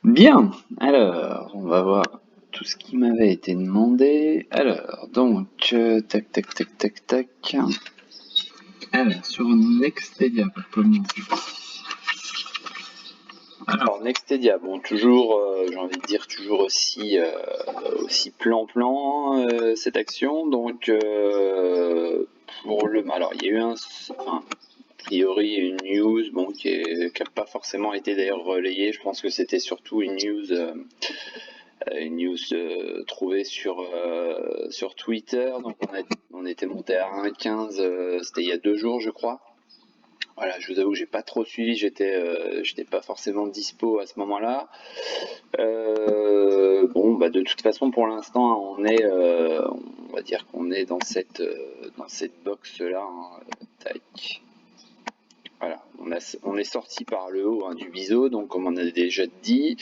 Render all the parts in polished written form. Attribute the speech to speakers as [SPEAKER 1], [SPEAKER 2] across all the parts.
[SPEAKER 1] Bien, alors, on va voir tout ce qui m'avait été demandé. Alors, donc, tac, tac, tac, tac, tac. Alors, sur Nextedia, pour commencer. Alors, Nextedia, bon, toujours, j'ai envie de dire, toujours aussi plan-plan, cette action. Donc, alors, il y a eu a priori une news, bon, qui n'a pas forcément été d'ailleurs relayée. Je pense que c'était surtout une news trouvée sur Twitter. Donc on était monté à 1,15, c'était il y a 2 jours je crois. Voilà, je vous avoue que j'ai pas trop suivi, j'étais pas forcément dispo à ce moment-là. Bon, bah de toute façon pour l'instant on va dire qu'on est dans cette box là. Tac. Voilà, on est sorti par le haut du biseau, donc comme on a déjà dit.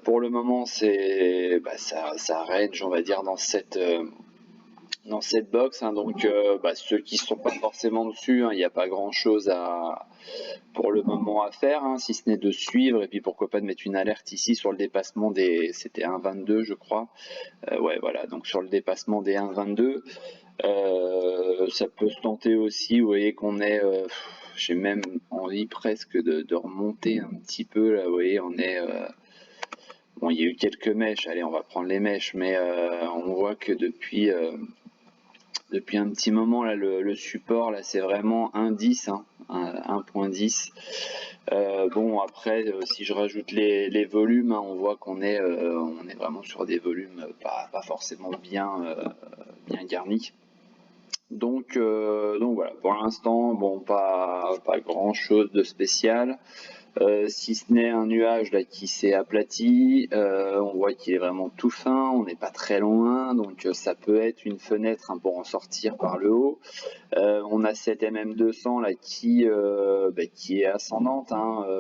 [SPEAKER 1] Pour le moment, ça range, on va dire, dans cette box. Donc, ceux qui ne sont pas forcément dessus, il n'y a pas grand-chose pour le moment à faire, si ce n'est de suivre, et puis pourquoi pas de mettre une alerte ici sur le dépassement c'était 1,22 je crois. Ouais, voilà, donc sur le dépassement des 1,22. Ça peut se tenter aussi, vous voyez qu'on est... j'ai même envie presque de remonter un petit peu, là, vous voyez, on est... Bon, il y a eu quelques mèches, allez, on va prendre les mèches, mais on voit que depuis un petit moment, là, le support, là, c'est vraiment 1,10, 1,10. Bon, après, si je rajoute les volumes, on voit qu'on est vraiment sur des volumes pas forcément bien garnis. Donc voilà, pour l'instant, bon, pas grand chose de spécial. Si ce n'est un nuage là qui s'est aplati, on voit qu'il est vraiment tout fin, on n'est pas très loin, donc ça peut être une fenêtre pour en sortir par le haut. On a cette MM200 là qui est ascendante,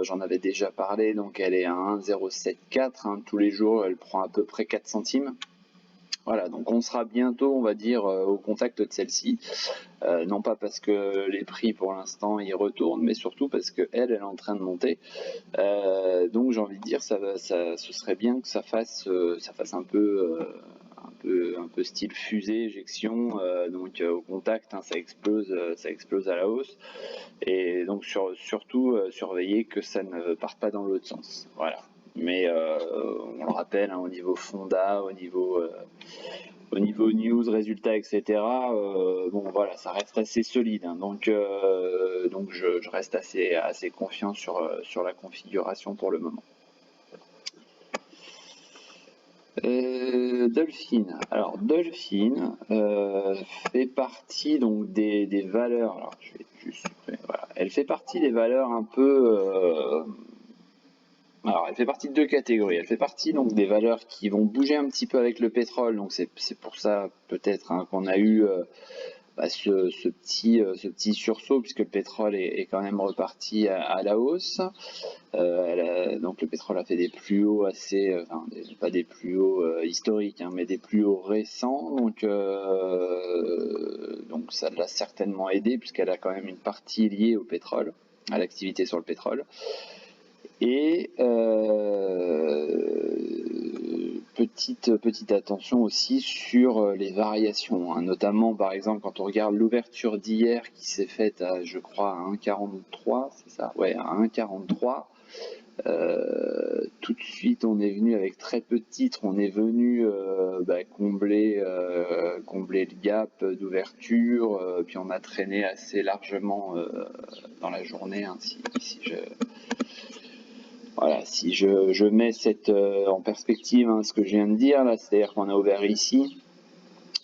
[SPEAKER 1] j'en avais déjà parlé, donc elle est à 1,074, tous les jours elle prend à peu près 4 centimes. Voilà, donc on sera bientôt, on va dire, au contact de celle-ci. Non pas parce que les prix pour l'instant ils retournent, mais surtout parce que elle est en train de monter. Donc j'ai envie de dire, ce serait bien que ça fasse un peu style fusée, éjection, donc au contact, ça explose à la hausse. Et donc surtout surveiller que ça ne parte pas dans l'autre sens. Voilà. Mais on le rappelle, au niveau fonda, au niveau news, résultats, etc. Bon voilà, ça reste assez solide. Donc je reste assez confiant sur la configuration pour le moment. Dolphin. Alors Dolphin fait partie donc des valeurs. Alors je vais juste voilà. Elle fait partie des valeurs un peu. Alors elle fait partie de deux catégories. Elle fait partie donc des valeurs qui vont bouger un petit peu avec le pétrole. Donc c'est pour ça peut-être qu'on a eu ce petit sursaut, puisque le pétrole est quand même reparti à la hausse. Donc le pétrole a fait des plus hauts pas des plus hauts historiques, mais des plus hauts récents. Donc ça l'a certainement aidé, puisqu'elle a quand même une partie liée au pétrole, à l'activité sur le pétrole. Et petite attention aussi sur les variations, notamment par exemple quand on regarde l'ouverture d'hier qui s'est faite à, je crois, à 1,43, c'est ça? Ouais, à 1,43. Tout de suite on est venu avec très peu de titres, on est venu combler le gap d'ouverture, puis on a traîné assez largement dans la journée, si je mets en perspective ce que je viens de dire là, c'est-à-dire qu'on a ouvert ici,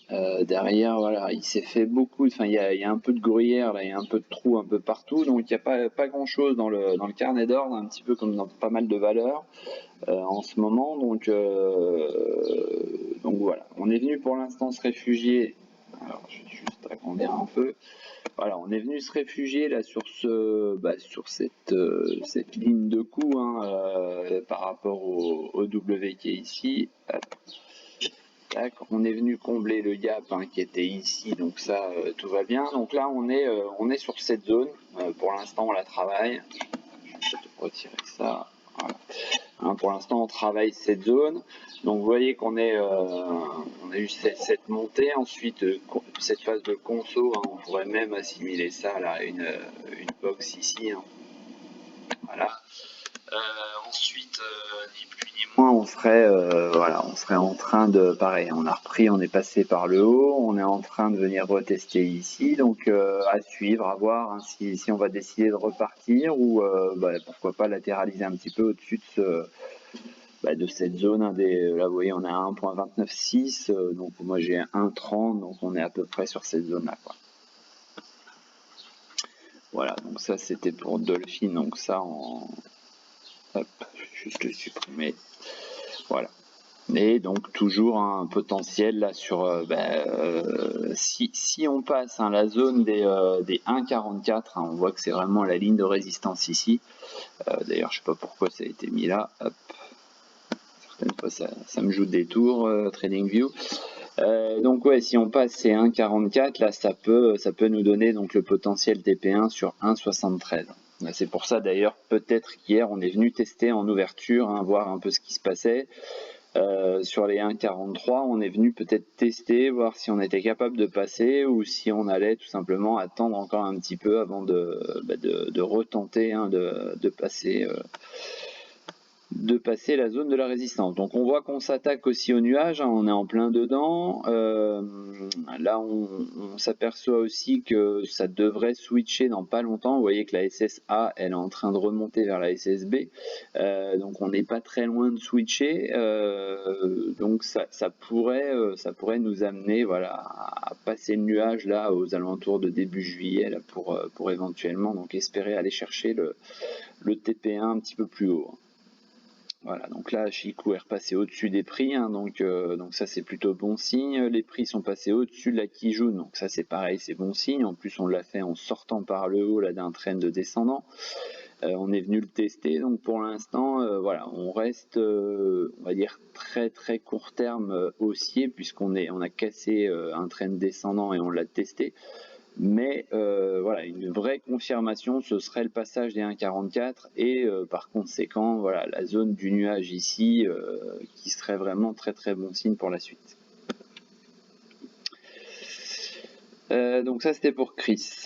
[SPEAKER 1] derrière, voilà, il s'est fait beaucoup, il y a un peu de gruyère là, il y a un peu de trous un peu partout, donc il n'y a pas grand-chose dans le carnet d'ordre, un petit peu comme dans pas mal de valeurs en ce moment, donc voilà, on est venu pour l'instant se réfugier. Alors je vais juste agrandir un peu. Voilà, on est venu se réfugier là sur cette ligne de coup par rapport au W qui est ici. Tac, on est venu combler le gap qui était ici, donc ça tout va bien. Donc là on est sur cette zone. Pour l'instant on la travaille. Je vais peut-être retirer ça. Voilà. Hein, pour l'instant, on travaille cette zone. Donc, vous voyez qu'on est, on a eu cette montée. Ensuite, cette phase de conso, hein, on pourrait même assimiler ça là, à une box ici. Hein. Voilà. Ensuite, ni plus ni moins, voilà, on serait en train de, pareil, on a repris, on est passé par le haut, on est en train de venir retester ici, donc à suivre, à voir hein, si on va décider de repartir ou pourquoi pas latéraliser un petit peu au-dessus de cette zone. Hein, là, vous voyez, on est à 1.296, donc moi j'ai 1.30, donc on est à peu près sur cette zone-là, quoi. Voilà, donc ça c'était pour Dolphin, donc ça hop, juste le supprimer. Voilà. Et donc toujours un potentiel là sur si on passe hein, la zone des 1,44, hein, on voit que c'est vraiment la ligne de résistance ici. D'ailleurs je sais pas pourquoi ça a été mis là. Hop. Certaines fois ça me joue des tours TradingView. Donc ouais, si on passe ces 1,44 là, ça peut nous donner donc le potentiel TP1 sur 1,73. C'est pour ça d'ailleurs peut-être qu'hier on est venu tester en ouverture, hein, voir un peu ce qui se passait. Sur les 1,43, on est venu peut-être tester, voir si on était capable de passer ou si on allait tout simplement attendre encore un petit peu avant de retenter hein, de passer la zone de la résistance. Donc on voit qu'on s'attaque aussi aux nuages, hein, on est en plein dedans. Là on s'aperçoit aussi que ça devrait switcher dans pas longtemps. Vous voyez que la SSA elle est en train de remonter vers la SSB. Donc on n'est pas très loin de switcher. Donc ça pourrait nous amener voilà, à passer le nuage là aux alentours de début juillet là, pour éventuellement donc espérer aller chercher le TP1 un petit peu plus haut. Voilà, donc là, Chikou est repassé au-dessus des prix, hein, donc ça c'est plutôt bon signe. Les prix sont passés au-dessus de la Kijun, donc ça c'est pareil, c'est bon signe. En plus, on l'a fait en sortant par le haut là d'un trend descendant. On est venu le tester, donc pour l'instant, voilà, on reste, on va dire très très court terme haussier puisqu'on a cassé un trend descendant et on l'a testé. Mais voilà, une vraie confirmation, ce serait le passage des 1,44 et par conséquent, voilà, la zone du nuage ici qui serait vraiment très très bon signe pour la suite. Donc ça c'était pour Chris.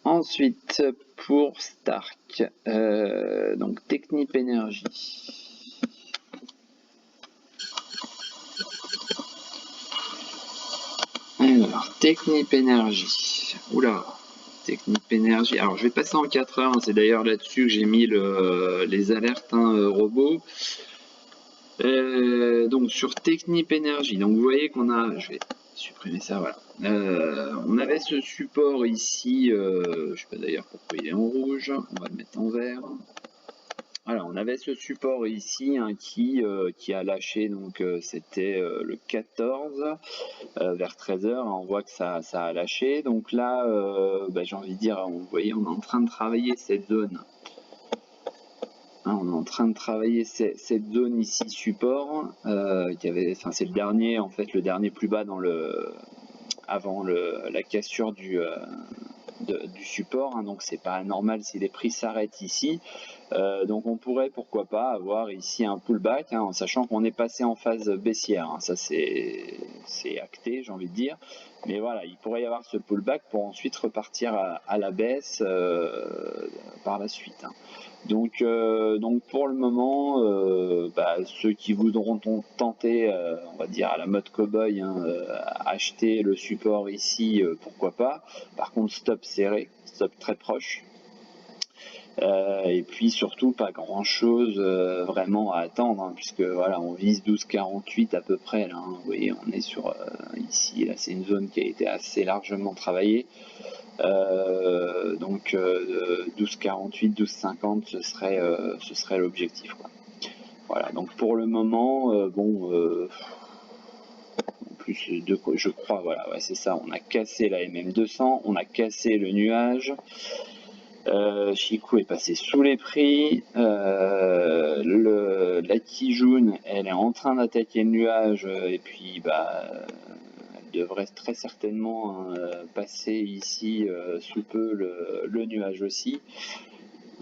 [SPEAKER 1] Ensuite pour Stark, donc Technip Energy. Alors Technip Energy, oula. Technip Energy. Alors je vais passer en 4 heures, hein. C'est d'ailleurs là-dessus que j'ai mis les alertes hein, robots. Donc sur Technip Energy, donc vous voyez qu'on a, je vais supprimer ça, voilà. On avait ce support ici, je sais pas d'ailleurs pourquoi il est en rouge, on va le mettre en vert. Voilà, on avait ce support ici hein, qui a lâché, donc c'était le 14 vers 13h, on voit que ça a lâché. Donc là, j'ai envie de dire, vous voyez, on est en train de travailler cette zone. Hein, on est en train de travailler cette zone ici support, c'est le dernier, en fait, le dernier plus bas avant la cassure du support. Hein, donc c'est pas anormal si les prix s'arrêtent ici. Donc on pourrait pourquoi pas avoir ici un pullback hein, en sachant qu'on est passé en phase baissière, hein, ça c'est acté j'ai envie de dire, mais voilà il pourrait y avoir ce pullback pour ensuite repartir à la baisse par la suite hein. Donc pour le moment ceux qui voudront tenter on va dire à la mode cowboy hein, acheter le support ici pourquoi pas, par contre stop serré, stop très proche. Et puis surtout pas grand chose vraiment à attendre hein, puisque voilà on vise 12,48 à peu près là, hein. Vous voyez on est sur ici là c'est une zone qui a été assez largement travaillée donc 12,48 12,50 ce serait l'objectif quoi. Voilà donc pour le moment en plus je crois voilà ouais, c'est ça, on a cassé la MM200, on a cassé le nuage. Chikou est passé sous les prix. La Kijun, elle est en train d'attaquer le nuage et puis elle devrait très certainement passer ici sous peu le nuage aussi.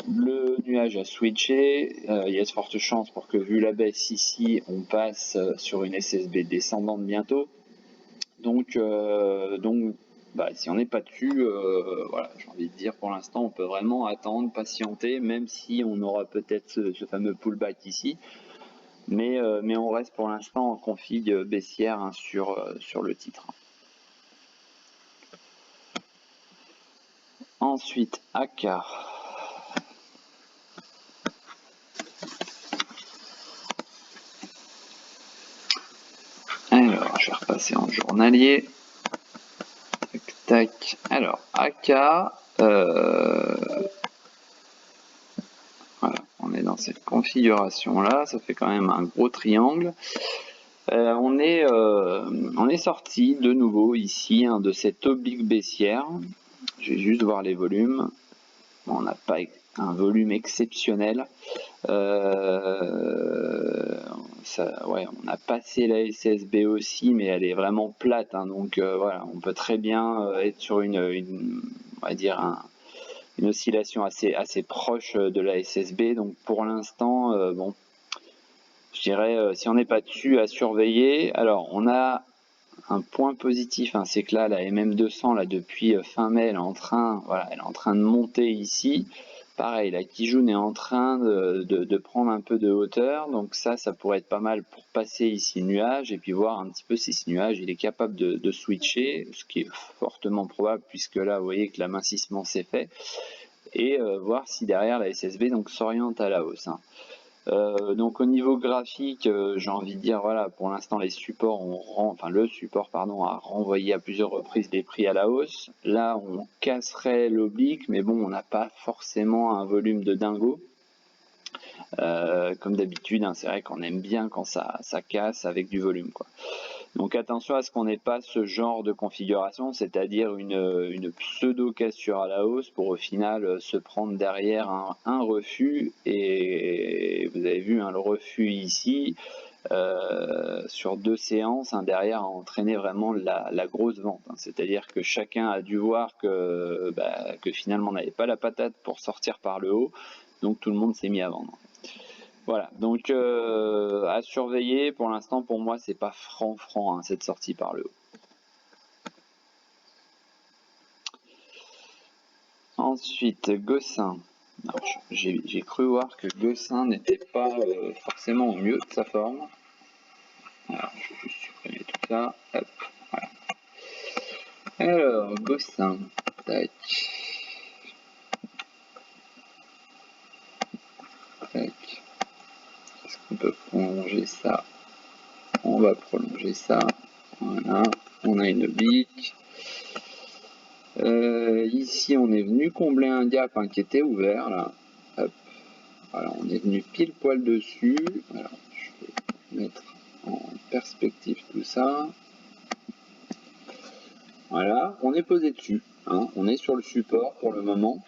[SPEAKER 1] Le nuage a switché, il y a de fortes chances pour que, vu la baisse ici, on passe sur une SSB descendante bientôt. Donc bah, si on n'est pas dessus, voilà, j'ai envie de dire pour l'instant, on peut vraiment attendre, patienter, même si on aura peut-être ce fameux pullback ici. Mais on reste pour l'instant en config baissière hein, sur le titre. Ensuite, AK. Alors, je vais repasser en journalier. Tac, tac. Alors, AK. Voilà, on est dans cette configuration-là. Ça fait quand même un gros triangle. On est sorti de nouveau ici hein, de cette oblique baissière. Je vais juste voir les volumes. On n'a pas un volume exceptionnel. Ouais, on a passé la SSB aussi, mais elle est vraiment plate. Hein, donc voilà, on peut très bien être sur on va dire une oscillation assez proche de la SSB. Donc pour l'instant, bon, je dirais si on n'est pas dessus à surveiller. Alors on a un point positif, hein, c'est que là, la MM200, là, depuis fin mai, elle est en train de monter ici. Pareil, la Kijun est en train de prendre un peu de hauteur, donc ça pourrait être pas mal pour passer ici le nuage et puis voir un petit peu si ce nuage il est capable de switcher, ce qui est fortement probable puisque là, vous voyez que l'amincissement s'est fait, et voir si derrière la SSB donc s'oriente à la hausse. Hein. Donc au niveau graphique, j'ai envie de dire voilà, pour l'instant les supports le support pardon a renvoyé à plusieurs reprises les prix à la hausse. Là on casserait l'oblique, mais bon on n'a pas forcément un volume de dingo. Comme d'habitude, hein, c'est vrai qu'on aime bien quand ça casse avec du volume quoi. Donc attention à ce qu'on n'ait pas ce genre de configuration, c'est-à-dire une pseudo-cassure à la hausse pour au final se prendre derrière un refus. Et vous avez vu hein, le refus ici, sur 2 séances, hein, derrière a entraîné vraiment la grosse vente. Hein. C'est-à-dire que chacun a dû voir que finalement on n'avait pas la patate pour sortir par le haut, donc tout le monde s'est mis à vendre. Voilà, donc à surveiller. Pour l'instant, pour moi, c'est pas franc hein, cette sortie par le haut. Ensuite, Gossin. J'ai cru voir que Gossin n'était pas forcément au mieux de sa forme. Alors, je vais juste supprimer tout ça. Hop, voilà. Alors, Gossin. Tac. Tac. Est-ce qu'on peut prolonger ça? On va prolonger ça. Voilà. On a une oblique. Ici, on est venu combler un gap hein, qui était ouvert là. Hop. Voilà, on est venu pile poil dessus. Alors, je vais mettre en perspective tout ça. Voilà, on est posé dessus. Hein. On est sur le support pour le moment.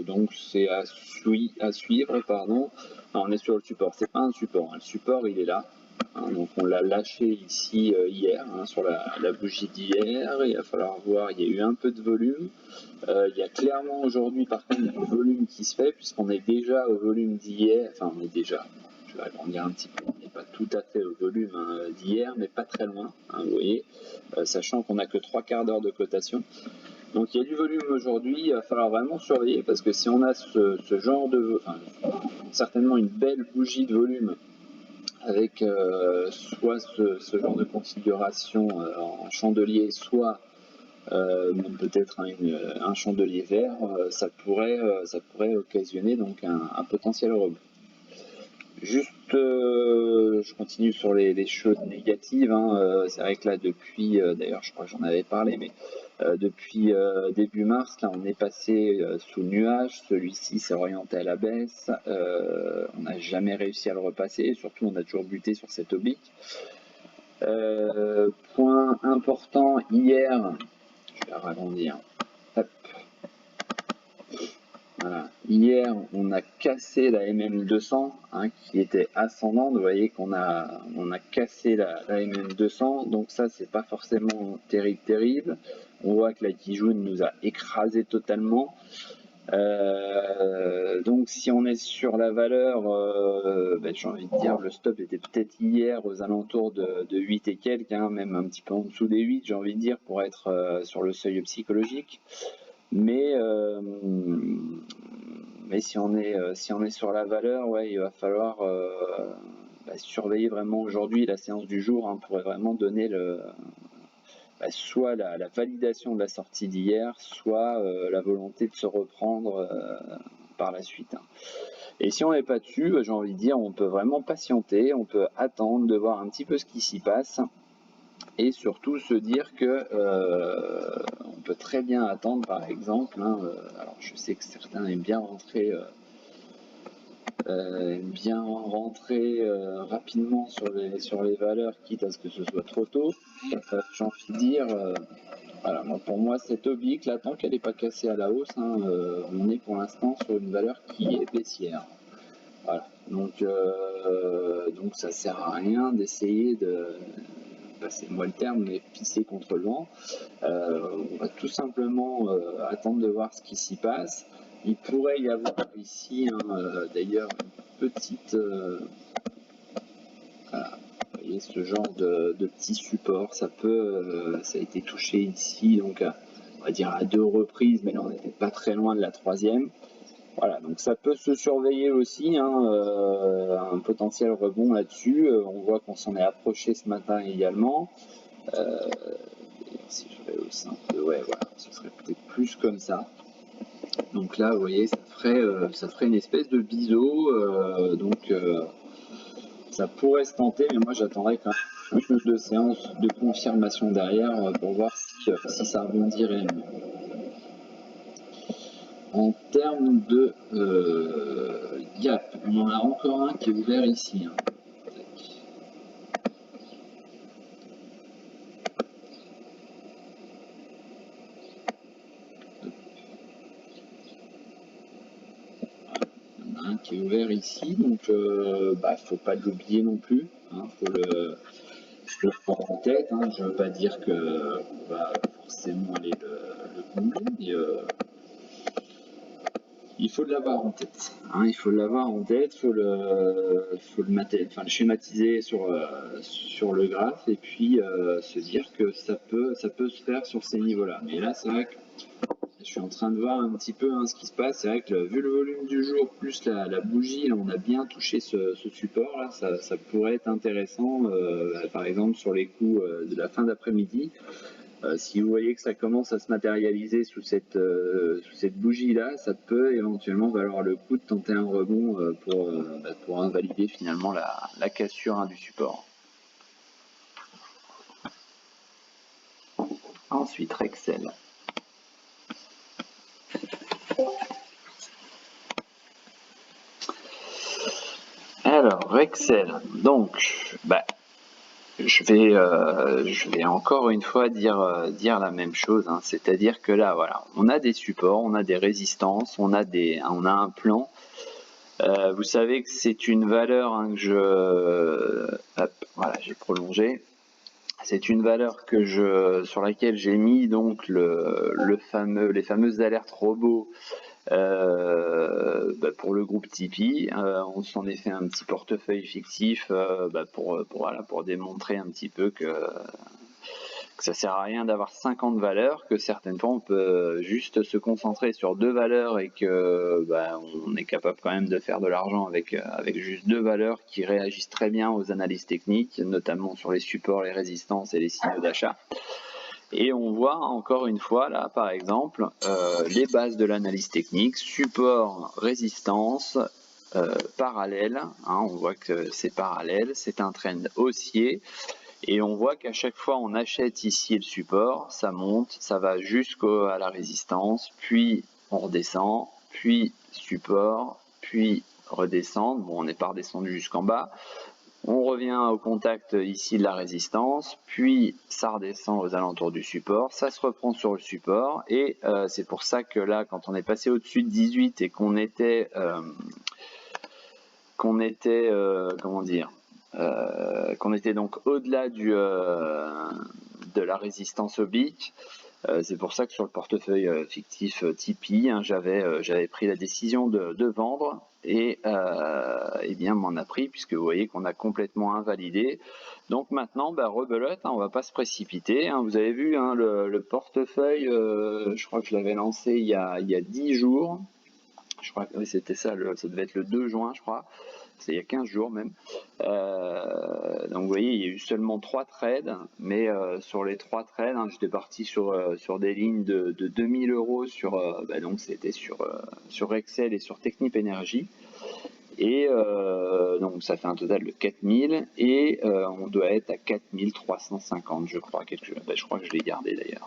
[SPEAKER 1] Donc c'est à suivre, pardon. Non, on est sur le support. C'est pas un support. Hein. Le support, il est là. Hein, donc on l'a lâché ici hier hein, sur la bougie d'hier. Il va falloir voir. Il y a eu un peu de volume. Il y a clairement aujourd'hui par contre du volume qui se fait puisqu'on est déjà au volume d'hier. Enfin on est déjà. Je vais agrandir un petit peu. On n'est pas tout à fait au volume hein, d'hier, mais pas très loin. Hein, vous voyez, sachant qu'on n'a que 3/4 d'heure de cotation. Donc il y a du volume aujourd'hui, il va falloir vraiment surveiller parce que si on a ce genre de... Enfin, certainement une belle bougie de volume avec soit ce genre de configuration en chandelier, soit peut-être un chandelier vert, ça pourrait occasionner donc un potentiel rebond. Juste, je continue sur les choses négatives. Hein. C'est vrai que là, depuis, d'ailleurs, je crois que j'en avais parlé, mais depuis début mars, là, on est passé sous nuage. Celui-ci s'est orienté à la baisse. On n'a jamais réussi à le repasser. Et surtout, on a toujours buté sur cette oblique. Point important, hier, je vais agrandir. Hop. Voilà. Hier, on a cassé la MM200 hein, qui était ascendante. Vous voyez qu'on on a cassé la MM200. Donc ça, c'est pas forcément terrible. On voit que la Kijun nous a écrasé totalement. Donc si on est sur la valeur, j'ai envie de dire le stop était peut-être hier aux alentours de 8 et quelques, hein, même un petit peu en dessous des 8, j'ai envie de dire, pour être sur le seuil psychologique. Mais si on est sur la valeur, ouais, il va falloir surveiller vraiment aujourd'hui la séance du jour hein, pourrait vraiment donner soit la validation de la sortie d'hier, soit la volonté de se reprendre par la suite. Hein. Et si on n'est pas dessus, j'ai envie de dire, on peut vraiment patienter, on peut attendre de voir un petit peu ce qui s'y passe et surtout se dire que on peut très bien attendre par exemple, hein, alors je sais que certains aiment bien rentrer rapidement sur les valeurs quitte à ce que ce soit trop tôt, j'ai envie de dire voilà, pour moi cette oblique là tant qu'elle n'est pas cassée à la hausse hein, on est pour l'instant sur une valeur qui est baissière. Voilà. Donc ça sert à rien d'essayer de passez-moi le terme, mais pisser contre le vent. On va tout simplement attendre de voir ce qui s'y passe. Il pourrait y avoir ici, hein, d'ailleurs, une petite... voilà, vous voyez, ce genre de petit support, ça a été touché ici, donc on va dire à 2 reprises, mais là on n'était pas très loin de la 3e. Voilà, donc ça peut se surveiller aussi, hein, un potentiel rebond là-dessus. On voit qu'on s'en est approché ce matin également. Si je rehausse un peu, ouais, voilà, ce serait peut-être plus comme ça. Donc là, vous voyez, ça ferait une espèce de biseau. Donc ça pourrait se tenter, mais moi j'attendrais quand même une ou deux séances de confirmation derrière pour voir si ça rebondit réellement. En termes de gap, on en a encore un qui est ouvert ici. Hein. Il y en a un qui est ouvert ici, donc faut pas l'oublier non plus. Hein, faut le avoir en tête. Hein. Je ne veux pas dire qu'on va forcément aller le bouger, mais il faut l'avoir en tête. Hein, il faut l'avoir en tête, faut le schématiser sur le graphe et puis se dire que ça peut se faire sur ces niveaux-là. Mais là, c'est vrai que je suis en train de voir un petit peu hein, ce qui se passe. C'est vrai que vu le volume du jour plus la bougie, là, on a bien touché ce support. Là, ça pourrait être intéressant, par exemple sur les coups de la fin d'après-midi. Si vous voyez que ça commence à se matérialiser sous cette bougie-là, ça peut éventuellement valoir le coup de tenter un rebond pour invalider finalement la cassure hein, du support. Ensuite, Rexel. Alors, Rexel, donc, je vais encore une fois dire la même chose, hein, c'est-à-dire que là, voilà, on a des supports, on a des résistances, on a un plan. Vous savez que c'est une valeur hein, que voilà, j'ai prolongé. C'est une valeur sur laquelle j'ai mis donc les fameuses alertes robots pour le groupe Tipeee. On s'en est fait un petit portefeuille fictif pour démontrer un petit peu que ça sert à rien d'avoir 50 valeurs, que certaines fois on peut juste se concentrer sur 2 valeurs et que on est capable quand même de faire de l'argent avec juste 2 valeurs qui réagissent très bien aux analyses techniques, notamment sur les supports, les résistances et les signaux d'achat. Et on voit encore une fois là par exemple les bases de l'analyse technique, support, résistance, parallèle, hein, on voit que c'est parallèle, c'est un trend haussier. Et on voit qu'à chaque fois on achète ici le support, ça monte, ça va jusqu'à la résistance, puis on redescend, puis support, puis redescendre. Bon, on n'est pas redescendu jusqu'en bas, On revient au contact ici de la résistance, puis ça redescend aux alentours du support, ça se reprend sur le support, et c'est pour ça que là, quand on est passé au-dessus de 18 et qu'on était comment dire, qu'on était donc au-delà de la résistance oblique. C'est pour ça que sur le portefeuille fictif Tipeee, hein, j'avais pris la décision de vendre, et bien m'en a pris, puisque vous voyez qu'on a complètement invalidé. Donc maintenant, rebelote, hein, on va pas se précipiter, hein. Vous avez vu, hein, le portefeuille, je crois que je l'avais lancé il y a 10 jours. Je crois que oui, c'était ça, ça devait être le 2 juin, je crois. C'est il y a 15 jours même. Donc vous voyez, il y a eu seulement 3 trades, mais sur les 3 trades, hein, j'étais parti sur des lignes de 2000 euros donc c'était sur Excel et sur Technip Energy. Et donc ça fait un total de 4000, et on doit être à 4350, je crois. Je crois que je l'ai gardé d'ailleurs.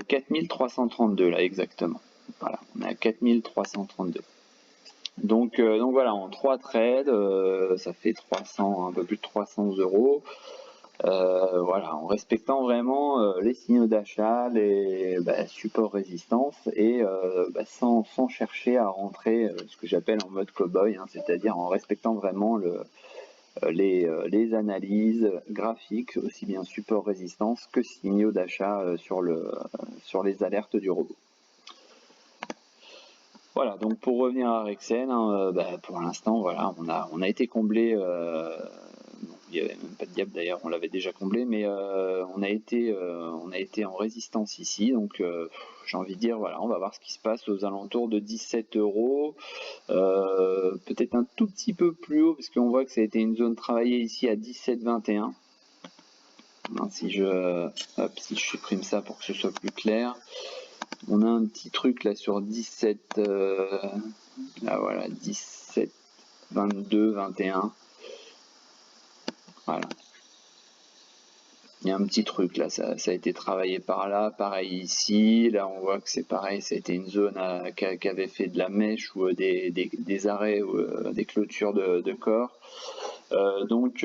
[SPEAKER 1] 4332 là exactement. Voilà, on est à 4332. Donc voilà, en 3 trades, ça fait 300, un peu plus de 300 euros. Voilà, en respectant vraiment les signaux d'achat, les supports résistance, et sans chercher à rentrer ce que j'appelle en mode cow-boy, hein, c'est-à-dire en respectant vraiment les analyses graphiques, aussi bien support résistance que signaux d'achat sur les alertes du robot. Voilà, donc pour revenir à Rexel, hein, pour l'instant, voilà, on a été comblé. Il n'y avait même pas de gap d'ailleurs, on l'avait déjà comblé, mais on a été en résistance ici. Donc j'ai envie de dire, voilà, on va voir ce qui se passe aux alentours de 17 euros. Peut-être un tout petit peu plus haut, parce qu'on voit que ça a été une zone travaillée ici à 17,21. Si je supprime ça pour que ce soit plus clair. On a un petit truc là sur 17, là voilà, 17, 22, 21. Voilà. Il y a un petit truc là, ça a été travaillé par là, pareil ici. Là on voit que c'est pareil, ça a été une zone qui avait fait de la mèche ou des arrêts ou des clôtures de corps. Donc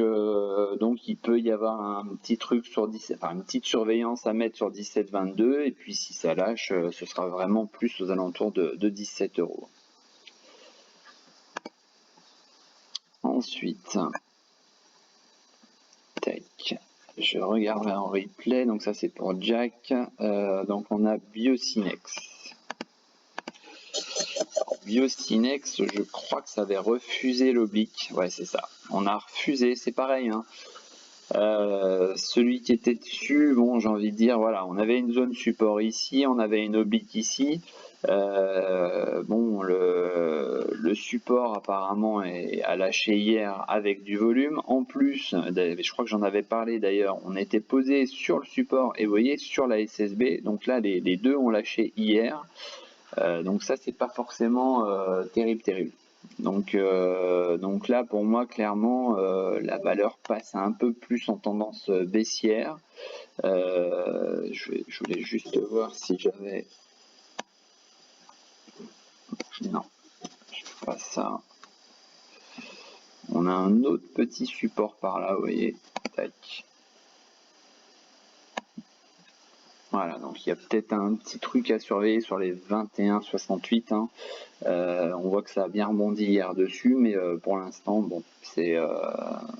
[SPEAKER 1] il peut y avoir un petit truc sur 17, enfin une petite surveillance à mettre sur 17,22, et puis si ça lâche, ce sera vraiment plus aux alentours de 17 euros. Ensuite, tac, je regarde en replay, donc ça c'est pour Jack. Donc on a Biocinex. Biocinex, je crois que ça avait refusé l'oblique. Ouais, c'est ça. On a refusé, c'est pareil, hein. Celui qui était dessus, bon, j'ai envie de dire, voilà, on avait une zone support ici, on avait une oblique ici. Bon, le support apparemment a lâché hier avec du volume. En plus, je crois que j'en avais parlé d'ailleurs, on était posé sur le support et vous voyez sur la SSB. Donc là, les deux ont lâché hier. Donc ça, c'est pas forcément terrible. Donc là, pour moi, clairement, la valeur passe un peu plus en tendance baissière. Je voulais juste voir si j'avais... Non, je fais pas ça. On a un autre petit support par là, vous voyez. Tac. Voilà, donc il y a peut-être un petit truc à surveiller sur les 21,68. Hein. On voit que ça a bien rebondi hier dessus, mais pour l'instant, bon, c'est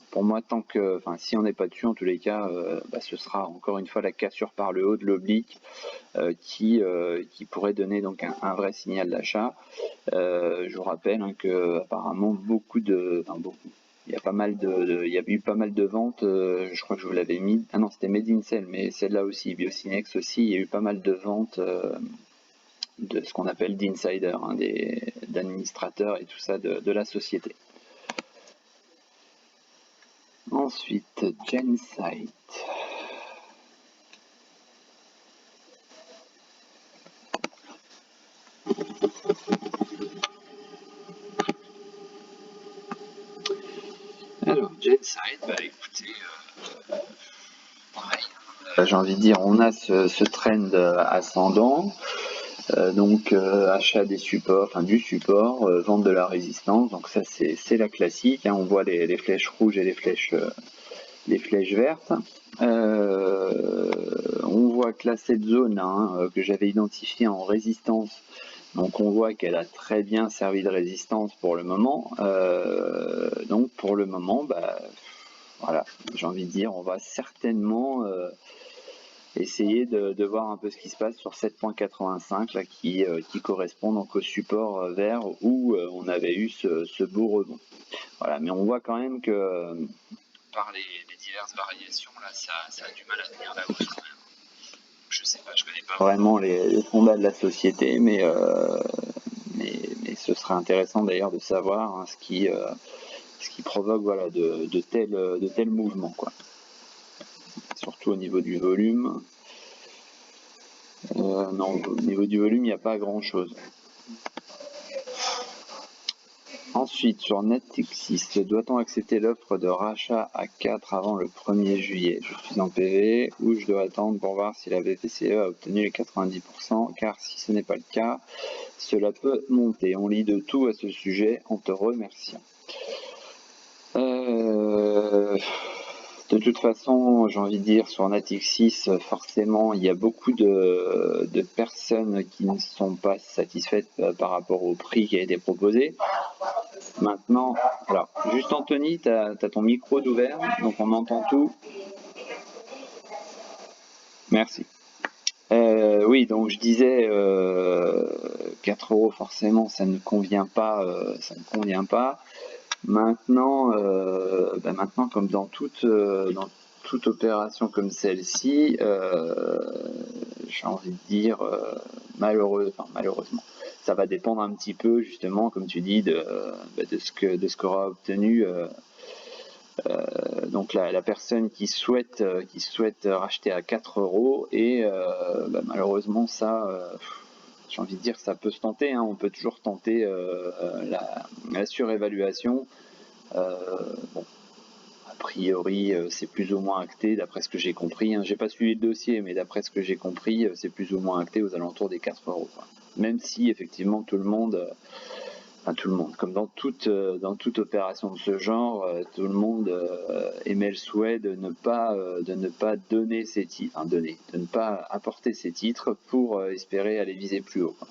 [SPEAKER 1] pour moi, tant que, enfin, si on n'est pas dessus, en tous les cas, ce sera encore une fois la cassure par le haut de l'oblique qui pourrait donner donc un vrai signal d'achat. Je vous rappelle, hein, que apparemment il y a eu pas mal de ventes, je crois que je vous l'avais mis, ah non c'était Made in Cell, mais celle-là aussi, Biocinex aussi, il y a eu pas mal de ventes de ce qu'on appelle d'insider, hein, d'administrateurs et tout ça de la société. Ensuite, Gensight. Alors, Gensight, écoutez, pareil, j'ai envie de dire, on a ce trend ascendant. Donc achat des supports, enfin du support, vente de la résistance, donc ça c'est la classique, hein. On voit les flèches rouges et les flèches vertes. On voit que là cette zone hein, que j'avais identifiée en résistance, donc on voit qu'elle a très bien servi de résistance pour le moment. Donc pour le moment, bah, voilà, j'ai envie de dire, on va certainement essayer de voir un peu ce qui se passe sur 7.85 là, qui correspond donc au support vert où on avait eu ce beau rebond. Voilà, mais on voit quand même que par les diverses variations, là, ça a du mal à tenir la hausse quand même. Je sais pas, je connais pas vraiment les fondats de la société, mais ce serait intéressant d'ailleurs de savoir hein, ce qui provoque voilà, de tels mouvements, quoi. Surtout au niveau du volume. Non, au niveau du volume, il n'y a pas grand-chose. Ensuite, sur Natixis, doit-on accepter l'offre de rachat à 4 avant le 1er juillet? Je suis en PV ou je dois attendre pour voir si la BPCE a obtenu les 90%, car si ce n'est pas le cas, cela peut monter. On lit de tout à ce sujet en te remerciant. De toute façon, j'ai envie de dire, sur Natixis, forcément, il y a beaucoup de personnes qui ne sont pas satisfaites par rapport au prix qui a été proposé. Maintenant, alors, juste Anthony, tu as ton micro d'ouvert, donc on entend tout. Merci. Oui, donc je disais 4 € forcément, ça ne convient pas, Maintenant, maintenant comme dans toute opération comme celle-ci, j'ai envie de dire malheureusement, ça va dépendre un petit peu justement, comme tu dis, de ce qu'aura obtenu donc la personne qui souhaite racheter à 4 € et malheureusement ça. J'ai envie de dire ça peut se tenter, hein. On peut toujours tenter la surévaluation. Bon, a priori, c'est plus ou moins acté, d'après ce que j'ai compris. Hein. J'ai pas suivi le dossier, mais d'après ce que j'ai compris, c'est plus ou moins acté aux alentours des 4 €. Quoi. Même si, effectivement, tout le monde, comme dans toute opération de ce genre, tout le monde émet le souhait de ne pas donner ses titres, de ne pas apporter ses titres pour espérer aller viser plus haut. Quoi.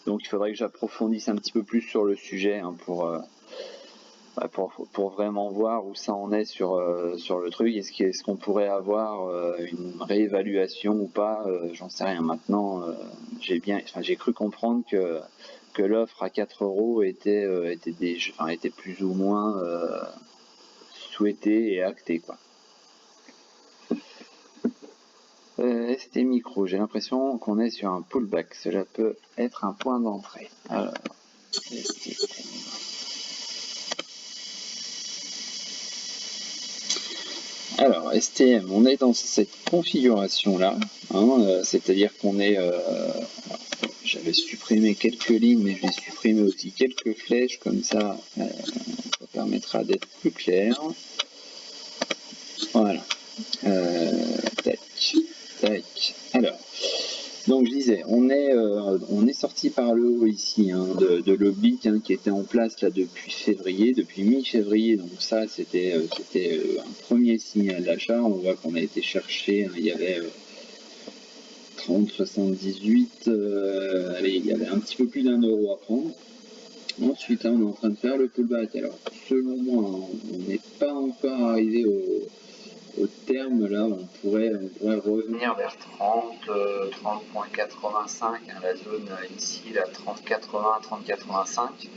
[SPEAKER 1] Donc il faudrait que j'approfondisse un petit peu plus sur le sujet hein, pour vraiment voir où ça en est sur le truc. Est-ce qu'on pourrait avoir une réévaluation ou pas j'en sais rien. Maintenant, j'ai cru comprendre que l'offre à 4 € était plus ou moins souhaitée et actée, quoi. ST Micro, j'ai l'impression qu'on est sur un pullback. Cela peut être un point d'entrée. Alors, Alors, STM, on est dans cette configuration-là, hein, c'est-à-dire qu'on est... j'avais supprimé quelques lignes, mais je vais supprimer aussi quelques flèches, comme ça, ça permettra d'être plus clair. Voilà. Tac, tac. Alors, donc je disais, on est sorti par le haut ici hein, de l'oblique hein, qui était en place là depuis mi-février. Donc ça, c'était un premier signal d'achat. On voit qu'on a été chercher, hein, il y avait 30,78. Allez, il y avait un petit peu plus d'1 € à prendre. Ensuite, hein, on est en train de faire le pullback. Alors, selon moi, hein, on n'est pas encore arrivé au terme, là, on pourrait revenir vers 30,85, hein, la zone ici, la 30,80, 30,85.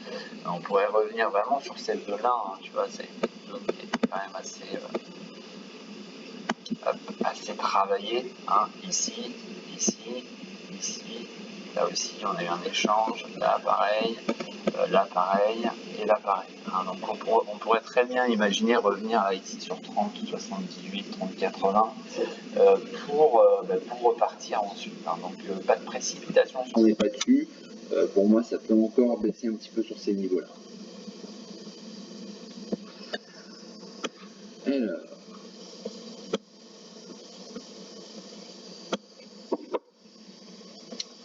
[SPEAKER 1] On pourrait revenir vraiment sur cette zone-là, hein, tu vois, c'est une zone qui est quand même assez travaillée, hein, ici, là aussi, on a eu un échange, là pareil, et là pareil. Hein, donc on pourrait très bien imaginer revenir là ici sur 30,78, 30,80 pour repartir ensuite. Hein, donc pas de précipitation si on n'est pas dessus. Pour moi, ça peut encore baisser un petit peu sur ces niveaux-là.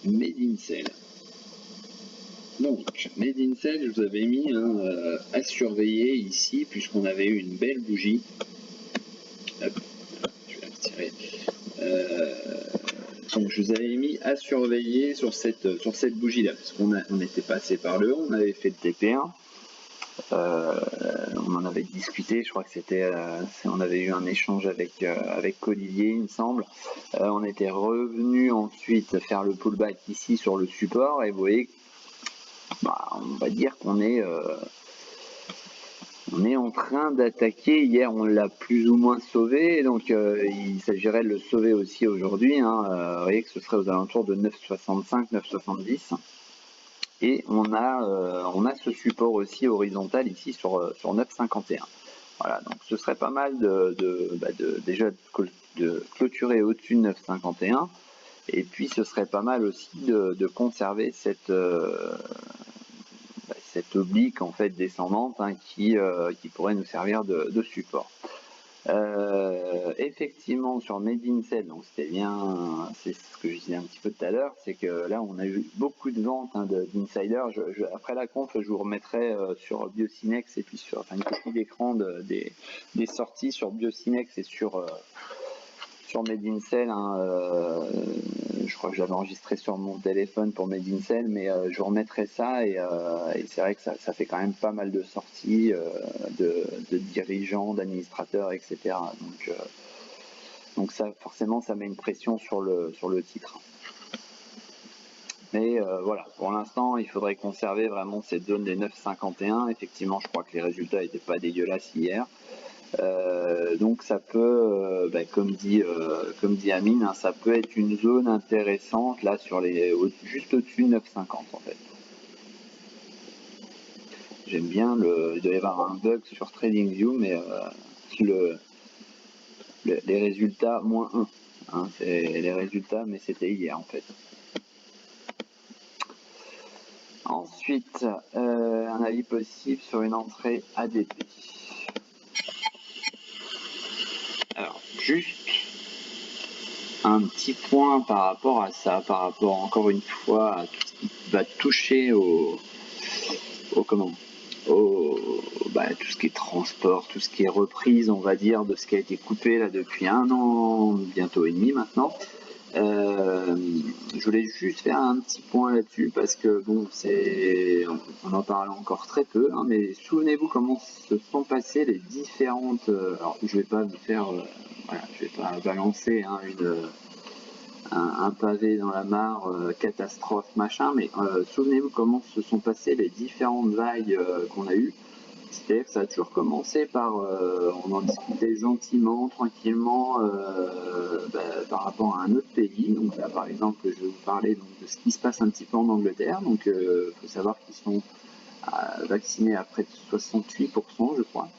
[SPEAKER 1] Made in Cell. Donc, Made in Cell, je vous avais mis à surveiller ici, puisqu'on avait eu une belle bougie. Hop, je vais la retirer. Donc, je vous avais mis à surveiller sur cette bougie-là, parce qu'on était passé par le haut, on avait fait le TP1. On en avait discuté, je crois que c'était, on avait eu un échange avec Olivier, il me semble. On était revenu ensuite faire le pullback ici sur le support, et vous voyez, on va dire qu'on est en train d'attaquer. Hier, on l'a plus ou moins sauvé, donc il s'agirait de le sauver aussi aujourd'hui. Vous voyez que ce serait aux alentours de 9,65, 9,70. Et on a ce support aussi horizontal ici sur 9,51. Voilà, donc ce serait pas mal déjà de clôturer au-dessus de 9,51. Et puis ce serait pas mal aussi de conserver cette oblique en fait descendante qui pourrait nous servir de support. Effectivement sur Made in Cell, donc c'était bien, c'est ce que je disais un petit peu tout à l'heure, c'est que là on a eu beaucoup de ventes d'insiders. Après la conf, je vous remettrai sur Biocinex et puis sur une copie d'écran des sorties sur Biocinex et sur Made in Cell. Je crois que j'avais enregistré sur mon téléphone pour Made in Cell, mais je vous remettrai ça et c'est vrai que ça fait quand même pas mal de sorties de dirigeants, d'administrateurs, etc. Donc ça, forcément, ça met une pression sur le titre. Mais voilà, pour l'instant, il faudrait conserver vraiment cette zone des 9,51. Effectivement, je crois que les résultats n'étaient pas dégueulasses hier. Donc ça peut, comme dit Amine, ça peut être une zone intéressante là sur juste au-dessus de 9,50 en fait. J'aime bien il doit y avoir un bug sur TradingView, mais les résultats -1, c'est les résultats, mais c'était hier en fait. Ensuite, un avis possible sur une entrée ADP. Alors, juste un petit point par rapport à ça, par rapport encore une fois à tout ce qui va toucher tout ce qui est transport, tout ce qui est reprise, on va dire, de ce qui a été coupé là depuis 1 an, bientôt et demi maintenant. Je voulais juste faire un petit point là-dessus parce que bon, on en parle encore très peu, mais souvenez-vous comment se sont passées les différentes. Alors, je vais pas vous faire, je vais pas balancer un pavé dans la mare, catastrophe, machin, mais souvenez-vous comment se sont passées les différentes vagues qu'on a eues. C'est-à-dire que ça a toujours commencé par, on en discutait gentiment, tranquillement, par rapport à un autre pays. Donc là, par exemple, je vais vous parler donc, de ce qui se passe un petit peu en Angleterre. Donc, il faut savoir qu'ils sont vaccinés à près de 68%, je crois.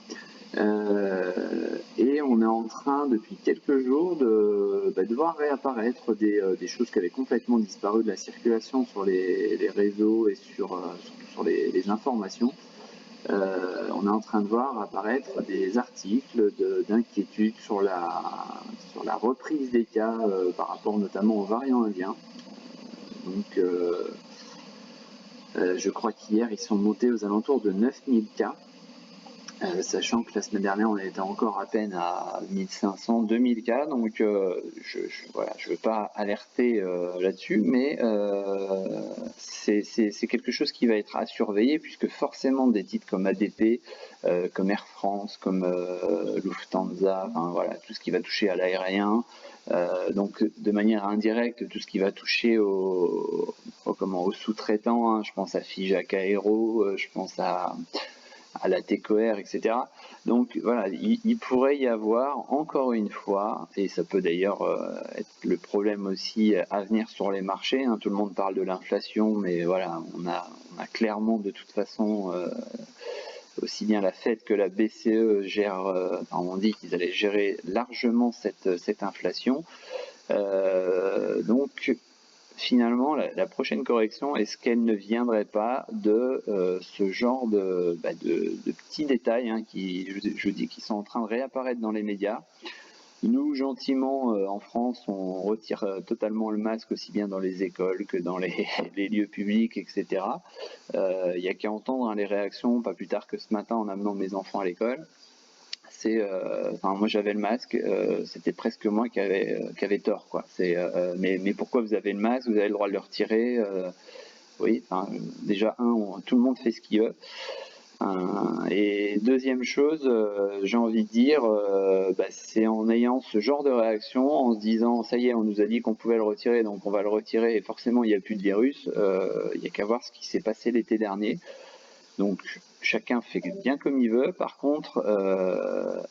[SPEAKER 1] Et on est en train, depuis quelques jours, de voir réapparaître des choses qui avaient complètement disparu de la circulation sur les réseaux et surtout sur les informations. On est en train de voir apparaître des articles d'inquiétude sur la reprise des cas par rapport notamment aux variants indiens. Donc, je crois qu'hier, ils sont montés aux alentours de 9000 cas. Sachant que la semaine dernière on était encore à peine à 1500, 2000 cas, donc je ne veux pas alerter là-dessus, mais c'est quelque chose qui va être à surveiller, puisque forcément des titres comme ADP, comme Air France, comme Lufthansa, voilà, tout ce qui va toucher à l'aérien, donc de manière indirecte tout ce qui va toucher aux sous-traitants, je pense à Figeac Aero, je pense à la TCOR, etc. Donc voilà, il pourrait y avoir encore une fois, et ça peut d'ailleurs être le problème aussi à venir sur les marchés, tout le monde parle de l'inflation, mais voilà, on a clairement de toute façon aussi bien la Fed que la BCE on dit qu'ils allaient gérer largement cette inflation. Donc finalement, la prochaine correction, est-ce qu'elle ne viendrait pas de ce genre de petits détails qui sont en train de réapparaître dans les médias, Nous, gentiment, en France, on retire totalement le masque aussi bien dans les écoles que dans les, les lieux publics, etc. Il n'y a qu'à entendre hein, les réactions, pas plus tard que ce matin en amenant mes enfants à l'école. Enfin, moi j'avais le masque, c'était presque moi qui avait tort, quoi. Mais pourquoi vous avez le masque? Vous avez le droit de le retirer. Oui, enfin, déjà tout le monde fait ce qu'il veut. Et deuxième chose, j'ai envie de dire, c'est en ayant ce genre de réaction, en se disant ça y est, on nous a dit qu'on pouvait le retirer, donc on va le retirer, et forcément il n'y a plus de virus. Il n'y a qu'à voir ce qui s'est passé l'été dernier. Donc chacun fait bien comme il veut. Par contre,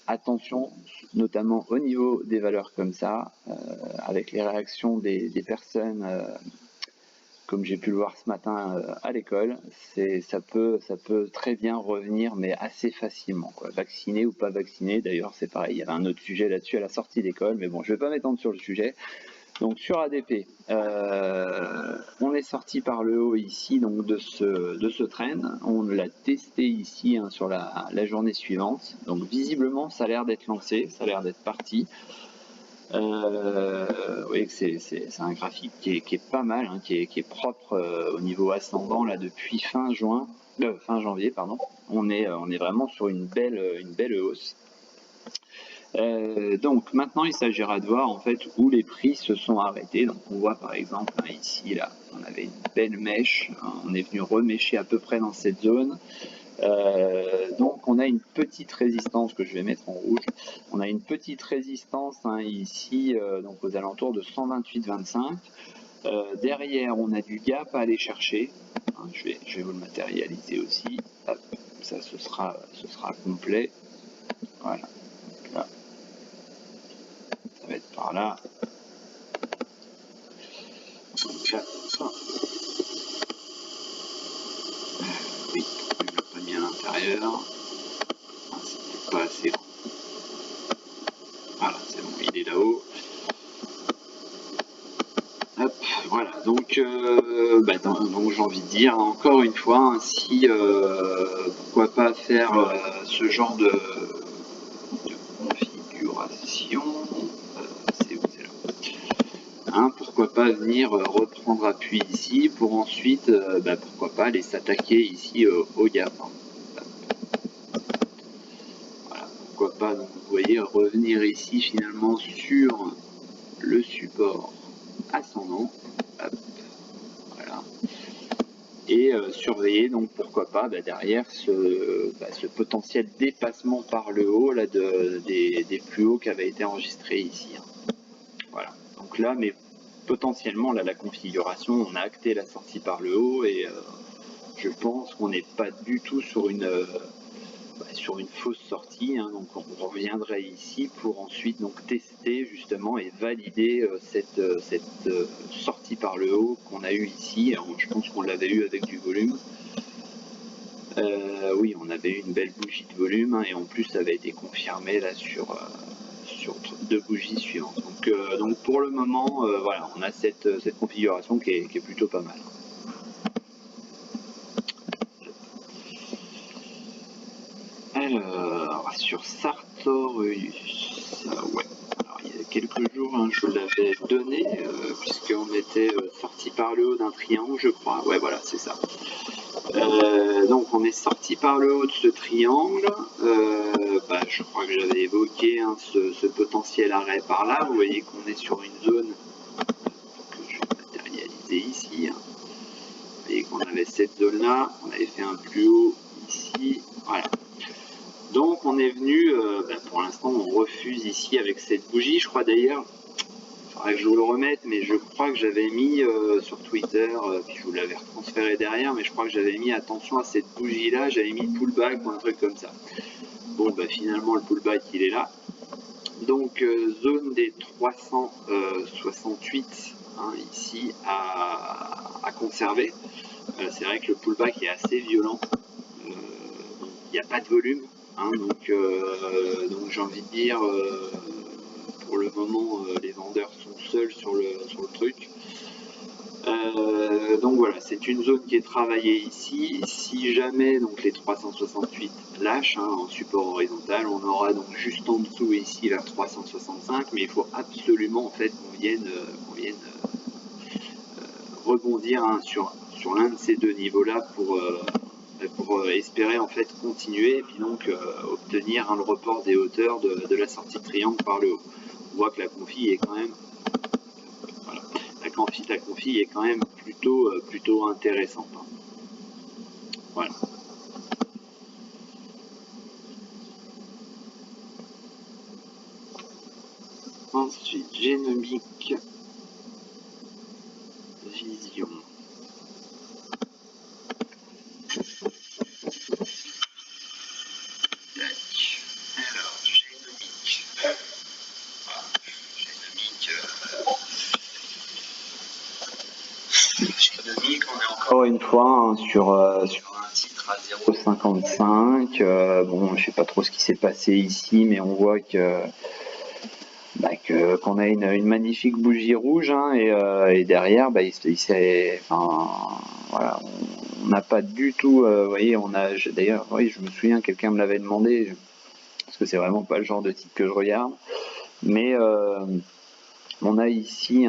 [SPEAKER 1] attention, notamment au niveau des valeurs comme ça, avec les réactions des personnes comme j'ai pu le voir ce matin à l'école, ça peut très bien revenir, mais assez facilement, quoi. Vacciné ou pas vacciné, d'ailleurs c'est pareil, il y avait un autre sujet là-dessus à la sortie d'école, mais bon, je ne vais pas m'étendre sur le sujet. Donc sur ADP, on est sorti par le haut ici donc de ce trend, on l'a testé ici hein, sur la journée suivante, donc visiblement ça a l'air d'être lancé, ça a l'air d'être parti. Vous voyez que c'est un graphique qui est pas mal, hein, qui est propre au niveau ascendant là depuis fin janvier, pardon. On est vraiment sur une belle hausse. Donc maintenant il s'agira de voir en fait où les prix se sont arrêtés. Donc on voit par exemple hein, ici là, on avait une belle mèche, hein, on est venu remêcher à peu près dans cette zone. Donc on a une petite résistance que je vais mettre en rouge. On a une petite résistance hein, ici donc aux alentours de 128,25. Derrière on a du gap à aller chercher. Hein, je vais vous le matérialiser aussi. Hop, ça ce sera complet. Voilà. Donc là, ça va être par là. Donc là, oui, je ne l'ai pas mis à l'intérieur. C'est pas assez grand. Voilà, c'est bon, il est là-haut. Hop, voilà, donc j'ai envie de dire, encore une fois, si pourquoi pas faire ce genre de configuration, c'est où c'est là, hein, pourquoi pas venir reprendre appui ici pour ensuite, pourquoi pas aller s'attaquer ici au gap. Voilà, pourquoi pas, donc vous voyez, revenir ici finalement sur le support ascendant. Hop, voilà. Et surveiller donc pourquoi pas derrière ce potentiel dépassement par le haut là, des plus hauts qui avaient été enregistrés ici. Hein. Voilà. Donc là, mais potentiellement là la configuration, on a acté la sortie par le haut et je pense qu'on n'est pas du tout sur une fausse sortie, hein, donc on reviendrait ici pour ensuite donc tester justement et valider cette sortie par le haut qu'on a eu ici. Alors, je pense qu'on l'avait eu avec du volume. Oui, on avait eu une belle bougie de volume hein, et en plus ça avait été confirmé là sur deux bougies suivantes. Donc pour le moment, voilà, on a cette configuration qui est plutôt pas mal. Alors, sur Sartorius, ouais. Alors, il y a quelques jours, hein, je vous l'avais donné, puisqu'on était sorti par le haut d'un triangle, je crois. Ouais, voilà, c'est ça. Donc, on est sorti par le haut de ce triangle. Je crois que j'avais évoqué hein, ce potentiel arrêt par là. Vous voyez qu'on est sur une zone que je vais matérialiser ici. Hein. Vous voyez qu'on avait cette zone-là. On avait fait un plus haut ici. Voilà. Donc on est venu, pour l'instant on refuse ici avec cette bougie, je crois d'ailleurs, il faudrait que je vous le remette, mais je crois que j'avais mis sur Twitter, puis je vous l'avais retransféré derrière, mais je crois que j'avais mis attention à cette bougie là, j'avais mis pullback ou un truc comme ça. Bon finalement le pullback il est là. Donc zone des 368 hein, ici à conserver. C'est vrai que le pullback est assez violent, il n'y a pas de volume. Hein, donc j'ai envie de dire, pour le moment, les vendeurs sont seuls sur le truc. Donc voilà. voilà, c'est une zone qui est travaillée ici. Si jamais donc les 368 lâchent en support horizontal, on aura donc juste en dessous ici la 365, mais il faut absolument en fait qu'on vienne rebondir sur l'un de ces deux niveaux-là pour espérer en fait continuer et puis donc obtenir le report des hauteurs de la sortie de triangle par le haut. On voit que la config est quand même la config est quand même plutôt intéressante. Voilà. Ensuite, génomique vision. Alors, génomique. Génomique, on est encore une fois sur un titre à 0,55. Bon, je sais pas trop ce qui s'est passé ici, mais on voit qu'on a une magnifique bougie rouge et derrière, voilà, on n'a pas du tout, vous voyez, d'ailleurs, oui, je me souviens, quelqu'un me l'avait demandé, parce que c'est vraiment pas le genre de titre que je regarde, mais on a ici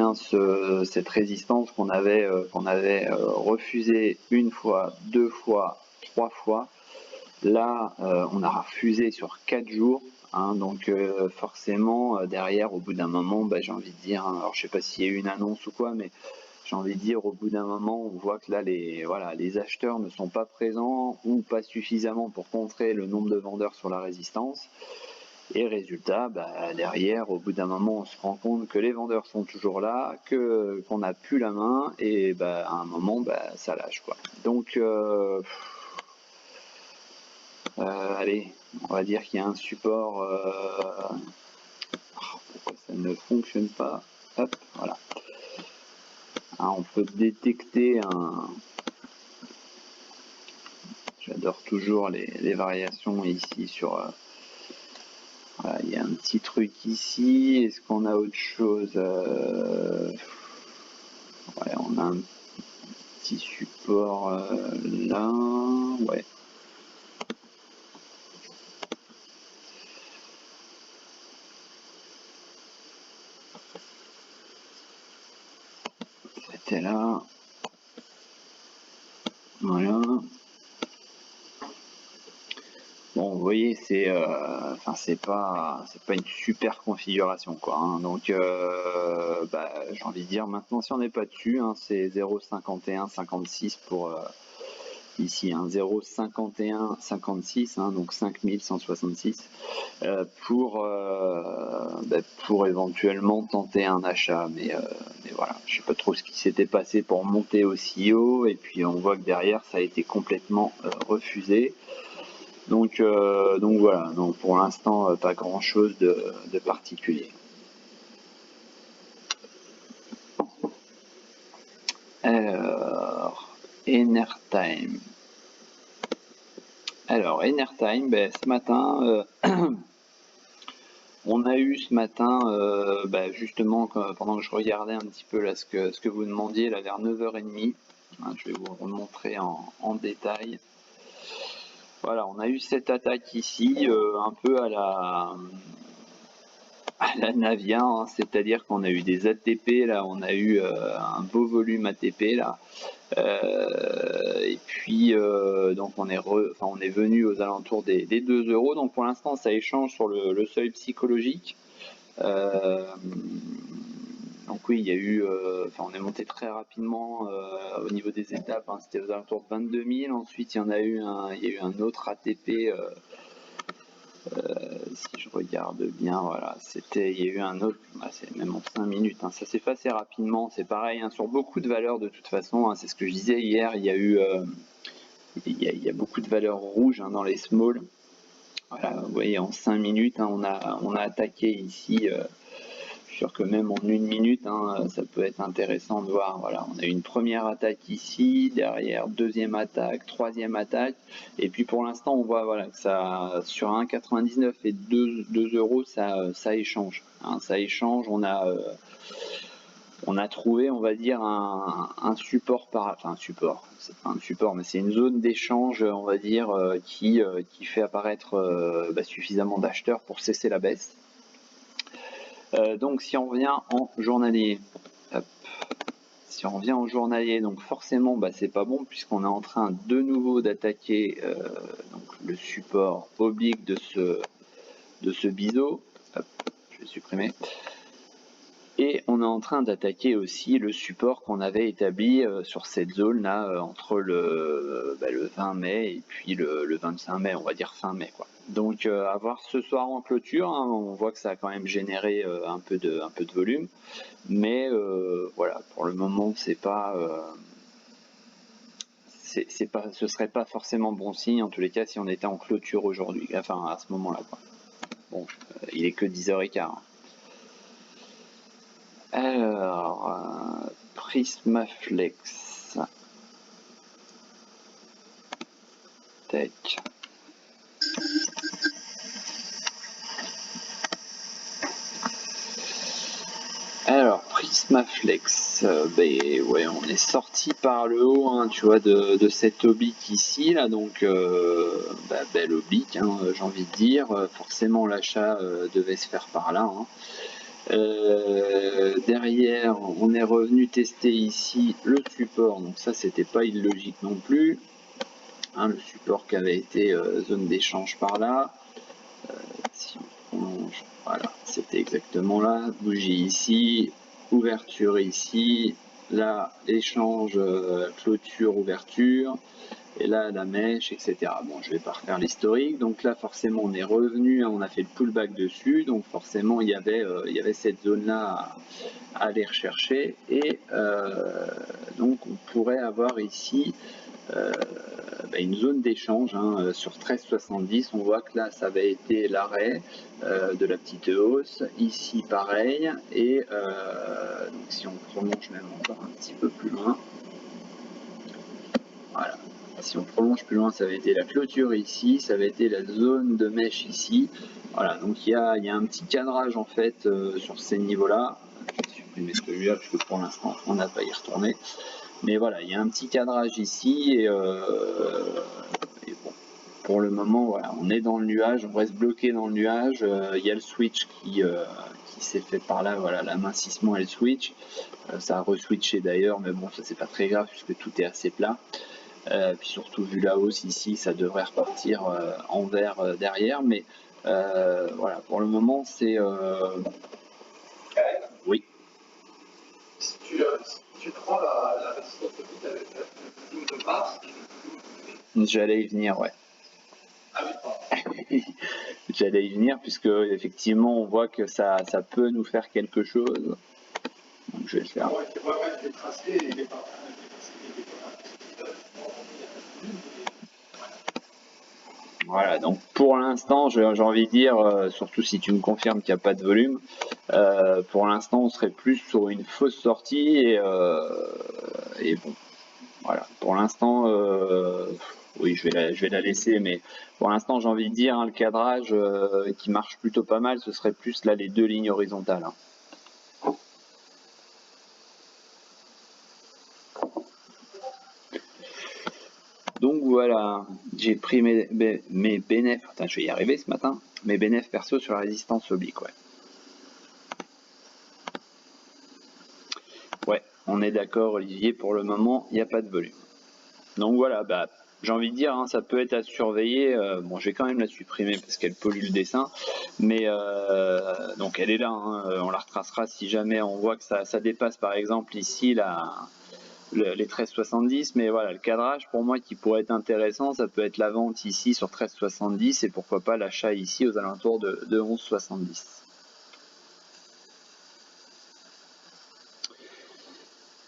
[SPEAKER 1] cette résistance qu'on avait refusée une fois, deux fois, trois fois. Là, on a refusé sur 4 jours. Donc forcément, derrière, au bout d'un moment, j'ai envie de dire, alors je sais pas s'il y a eu une annonce ou quoi, mais j'ai envie de dire, au bout d'un moment, on voit que là, les acheteurs ne sont pas présents ou pas suffisamment pour contrer le nombre de vendeurs sur la résistance. Et résultat, derrière, au bout d'un moment, on se rend compte que les vendeurs sont toujours là, qu'on n'a plus la main, et à un moment, ça lâche, quoi. Donc, allez, on va dire qu'il y a un support. Pourquoi ça ne fonctionne pas? Hop, voilà. On peut détecter un. J'adore toujours les variations ici sur. Voilà, il y a un petit truc ici. Est-ce qu'on a autre chose? Ouais, on a un petit support là. Ouais. C'était là. Voilà. Bon, vous voyez, c'est pas une super configuration, quoi. Donc, j'ai envie de dire, maintenant, si on n'est pas dessus, c'est 0,5156 pour ici, 0,5156, donc 5166 pour éventuellement tenter un achat. Mais voilà, je sais pas trop ce qui s'était passé pour monter aussi haut, et puis on voit que derrière, ça a été complètement refusé. Donc voilà, donc pour l'instant, pas grand chose de particulier. Alors, Enertime. Alors, Enertime, ce matin, on a eu ce matin, justement, pendant que je regardais un petit peu là, ce que vous demandiez, là, vers 9h30, je vais vous remontrer en détail. Voilà, on a eu cette attaque ici, un peu à la Navia, c'est-à-dire qu'on a eu des ATP, là, on a eu un beau volume ATP, là. Et puis, donc on est venu aux alentours des 2 euros. Donc pour l'instant, ça échange sur le seuil psychologique. Donc oui, il y a eu, on est monté très rapidement au niveau des étapes. C'était aux alentours de 22 000. Ensuite, il y a eu un autre ATP. Si je regarde bien, voilà, il y a eu un autre, c'est même en 5 minutes, ça s'est fait assez rapidement, c'est pareil, sur beaucoup de valeurs de toute façon, c'est ce que je disais hier, il y a eu, il y a beaucoup de valeurs rouges dans les small. Voilà, vous voyez, en 5 minutes, on a attaqué ici, je suis sûr que même en 1 minute, ça peut être intéressant de voir. Voilà, on a eu une première attaque ici, derrière deuxième attaque, troisième attaque, et puis pour l'instant, on voit que ça, sur 1,99 et 2 euros, ça échange. Ça échange. On a on a trouvé, on va dire, un support enfin un support, c'est pas un support, mais c'est une zone d'échange, on va dire, qui fait apparaître suffisamment d'acheteurs pour cesser la baisse. Donc si on revient en journalier, hop. Si on revient en journalier, donc forcément c'est pas bon puisqu'on est en train de nouveau d'attaquer le support oblique de ce biseau. Hop, je vais supprimer. Et on est en train d'attaquer aussi le support qu'on avait établi sur cette zone là entre le 20 mai et puis le 25 mai, on va dire fin mai quoi. Donc à voir ce soir en clôture, hein, on voit que ça a quand même généré un peu de volume, mais voilà, pour le moment ce serait pas forcément bon signe en tous les cas si on était en clôture aujourd'hui, enfin à ce moment là quoi. Bon, il est que 10h15. Alors, Prismaflex. Tac. Alors, Prismaflex, ouais, on est sorti par le haut, hein, tu vois, de cette oblique ici, là, donc, belle oblique, hein, j'ai envie de dire. Forcément, l'achat devait se faire par là, hein. Derrière, on est revenu tester ici le support, donc ça c'était pas illogique non plus, hein, le support qui avait été zone d'échange par là. Si on prolonge, voilà, c'était exactement là, bougie ici, ouverture ici, là échange, clôture, ouverture, et là la mèche, etc. Bon, je vais pas refaire l'historique. Donc là forcément on est revenu, hein, on a fait le pullback dessus, donc forcément il y avait cette zone là à aller rechercher, et donc on pourrait avoir ici une zone d'échange, hein, sur 13,70. On voit que là ça avait été l'arrêt de la petite hausse, ici pareil, et donc si on prolonge même encore un petit peu plus loin, voilà, si on prolonge plus loin, ça avait été la clôture ici, ça avait été la zone de mèche ici. Voilà, donc il y a un petit cadrage en fait sur ces niveaux-là. Je vais supprimer celui-là parce que pour l'instant on n'a pas y retourné. Mais voilà, il y a un petit cadrage ici et bon, pour le moment, voilà, on est dans le nuage, on reste bloqué dans le nuage. Il y a le switch qui s'est fait par là, voilà, l'amincissement et le switch. Ça a re-switché d'ailleurs, mais bon, ça c'est pas très grave puisque tout est assez plat. Puis surtout vu la hausse ici, ça devrait repartir en vert derrière, mais voilà, pour le moment c'est oui.
[SPEAKER 2] Si tu prends la résistance avec la ligne de mars,
[SPEAKER 1] J'allais y venir, ouais.
[SPEAKER 2] ah oui,
[SPEAKER 1] J'allais y venir puisque effectivement on voit que ça peut nous faire quelque chose. Donc je vais le faire.
[SPEAKER 2] ouais, tu vois même les tracés, il est pas en train de
[SPEAKER 1] Voilà, donc pour l'instant, j'ai envie de dire, surtout si tu me confirmes qu'il n'y a pas de volume, pour l'instant on serait plus sur une fausse sortie et bon, voilà, pour l'instant, oui, je vais la laisser, mais pour l'instant j'ai envie de dire, hein, le cadrage qui marche plutôt pas mal, ce serait plus là les deux lignes horizontales, hein. Donc voilà, j'ai pris mes bénéfices, attends, je vais y arriver ce matin, mes bénéfices perso sur la résistance oblique, ouais. Ouais, on est d'accord Olivier, pour le moment, il n'y a pas de volume. Donc voilà, j'ai envie de dire, hein, ça peut être à surveiller. Bon, je vais quand même la supprimer parce qu'elle pollue le dessin, mais donc elle est là, hein, on la retracera si jamais on voit que ça dépasse par exemple ici les 13,70, mais voilà, le cadrage pour moi qui pourrait être intéressant, ça peut être la vente ici sur 13,70 et pourquoi pas l'achat ici aux alentours de 11,70.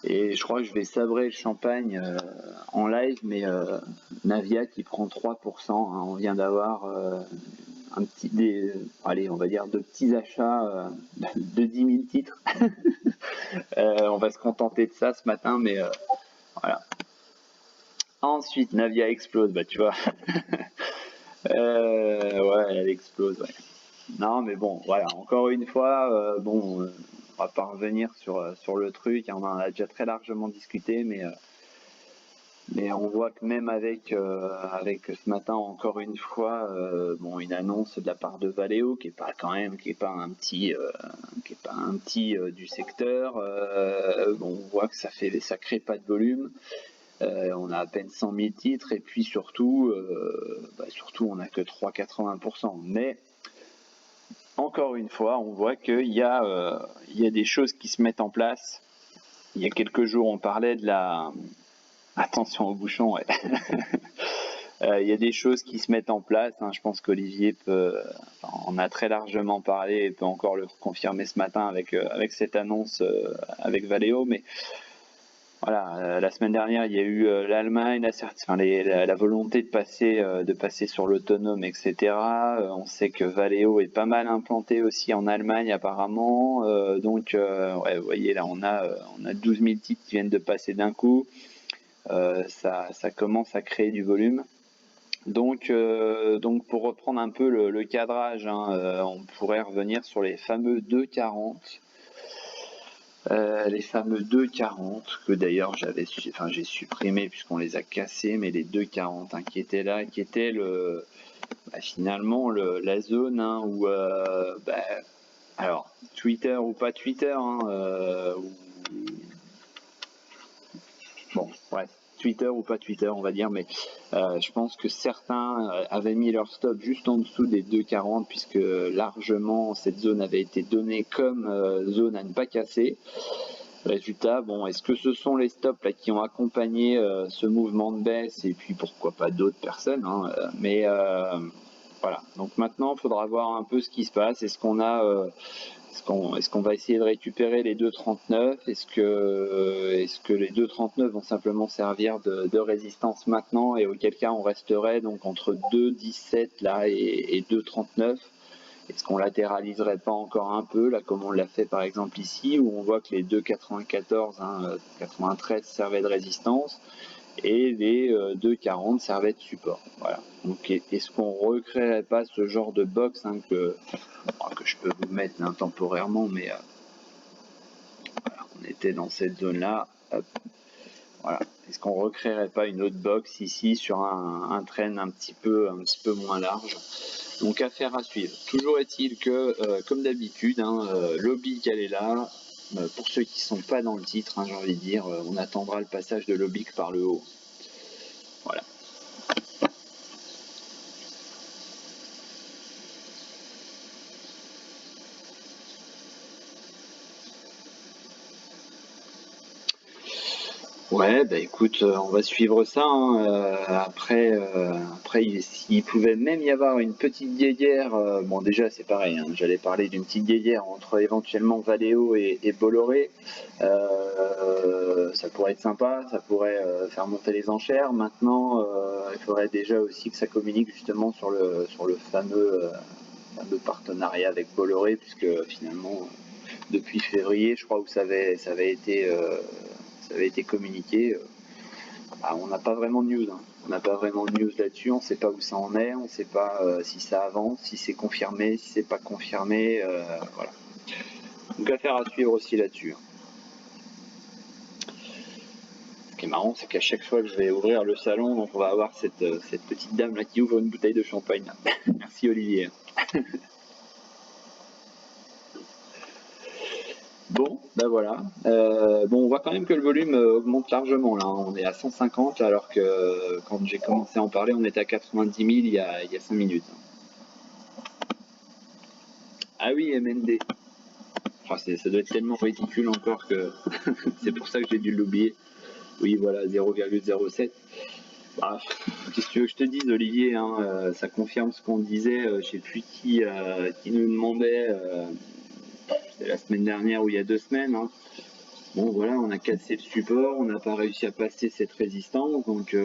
[SPEAKER 1] Et je crois que je vais sabrer le champagne en live, mais Navia qui prend 3%, hein, on vient d'avoir allez, on va dire deux petits achats de 10 000 titres. On va se contenter de ça ce matin, mais voilà. Ensuite, Navia explose, tu vois. Ouais, elle explose, ouais. Non, mais bon, voilà, encore une fois, bon, on va pas revenir sur le truc, on en a déjà très largement discuté, mais on voit que même avec ce matin encore une fois, bon, une annonce de la part de Valeo qui est pas un petit du secteur, bon, on voit que ça crée pas de volume. On a à peine 100 000 titres et puis surtout on n'a que 3,80%. Mais encore une fois, on voit qu'il y a des choses qui se mettent en place. Il y a quelques jours, on parlait de la... Attention au bouchon, ouais. Il y a des choses qui se mettent en place. Hein. Je pense qu'Olivier en a très largement parlé et peut encore le confirmer ce matin avec cette annonce avec Valeo. Mais voilà, la semaine dernière, il y a eu l'Allemagne, la volonté de passer sur l'autonome, etc. On sait que Valeo est pas mal implanté aussi en Allemagne apparemment. Donc, ouais, vous voyez là, on a 12 000 titres qui viennent de passer d'un coup. Ça commence à créer du volume. Donc pour reprendre un peu le cadrage, hein, on pourrait revenir sur les fameux 2,40. Les fameux 2,40 que d'ailleurs j'ai supprimé puisqu'on les a cassés, mais les 2,40 hein, qui étaient là, qui étaient finalement la zone hein, où alors Twitter ou pas Twitter, hein, bon bref. Twitter ou pas Twitter, on va dire, mais je pense que certains avaient mis leur stop juste en dessous des 2,40 puisque largement cette zone avait été donnée comme zone à ne pas casser. Résultat, bon, est-ce que ce sont les stops là qui ont accompagné ce mouvement de baisse et puis pourquoi pas d'autres personnes, hein, mais voilà. Donc maintenant, il faudra voir un peu ce qui se passe. Est-ce qu'on va essayer de récupérer les 2,39? Est-ce que les 2,39 vont simplement servir de résistance maintenant et auquel cas on resterait donc entre 2,17 là et 2,39? Est-ce qu'on latéraliserait pas encore un peu là comme on l'a fait par exemple ici où on voit que les 2,94, hein, 93 servaient de résistance et les 2,40 servaient de support. Voilà. Donc est-ce qu'on recréerait pas ce genre de box hein, que je peux vous mettre hein, temporairement, mais voilà, on était dans cette zone là. Voilà. Est-ce qu'on recréerait pas une autre box ici sur un trend un petit peu moins large? Donc affaire à suivre. Toujours est-il que, comme d'habitude, hein, l'Oblique elle est là. Pour ceux qui sont pas dans le titre, hein, j'ai envie de dire, on attendra le passage de l'Oblique par le haut. Voilà. Ouais, bah écoute, on va suivre ça. Hein. Après, s'il pouvait même y avoir une petite guéguerre, bon déjà c'est pareil, hein, j'allais parler d'une petite guéguerre entre éventuellement Valeo et Bolloré. Ça pourrait être sympa, ça pourrait faire monter les enchères. Maintenant, il faudrait déjà aussi que ça communique justement sur le fameux partenariat avec Bolloré, puisque finalement, depuis février, je crois où ça avait été communiqué. On n'a pas vraiment de news. Hein. On n'a pas vraiment de news là-dessus. On ne sait pas où ça en est. On ne sait pas si ça avance, si c'est confirmé, si c'est pas confirmé. Voilà. Donc affaire à suivre aussi là-dessus. Hein. Ce qui est marrant, c'est qu'à chaque fois que je vais ouvrir le salon, donc on va avoir cette petite dame là qui ouvre une bouteille de champagne. Merci Olivier. Bon, ben voilà. Bon, on voit quand même que le volume augmente largement. Là, on est à 150, alors que quand j'ai commencé à en parler, on était à 90 000 il y a 5 minutes. Ah oui, MND. Oh, ça doit être tellement ridicule encore que c'est pour ça que j'ai dû l'oublier. Oui, voilà, 0,07. Bah, qu'est-ce que tu veux que je te dise, Olivier hein, ça confirme ce qu'on disait. Je sais plus qui nous demandait. C'était la semaine dernière ou il y a 2 semaines. Hein. Bon voilà, on a cassé le support, on n'a pas réussi à passer cette résistance, donc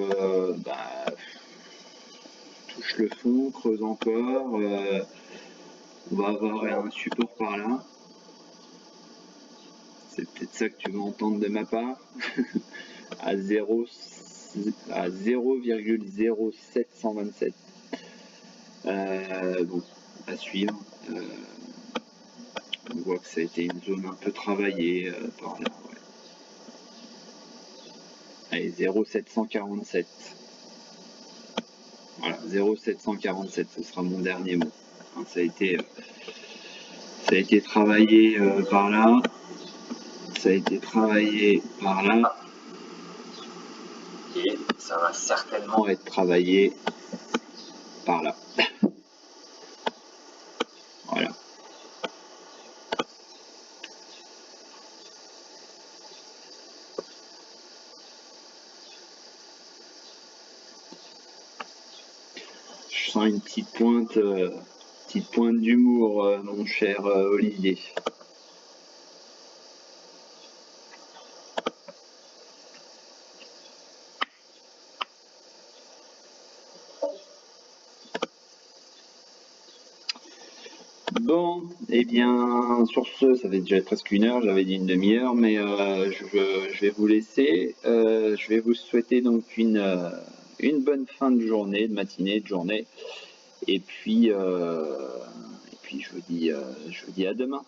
[SPEAKER 1] touche le fond, creuse encore, on va avoir un support par là. C'est peut-être ça que tu veux entendre de ma part. à 0,0727. Bon, à suivre. On voit que ça a été une zone un peu travaillée par là. Ouais. Allez, 0,747. Voilà, 0,747, ce sera mon dernier mot. Hein, ça a été travaillé par là. Ça a été travaillé par là. Et ça va certainement être travaillé par là. Voilà. Je sens une petite pointe d'humour, mon cher Olivier. Bon, eh bien, sur ce, ça fait déjà presque une heure, j'avais dit une demi-heure, mais je vais vous laisser. Je vais vous souhaiter donc une bonne fin de journée, de matinée, de journée. Et puis je vous dis à demain.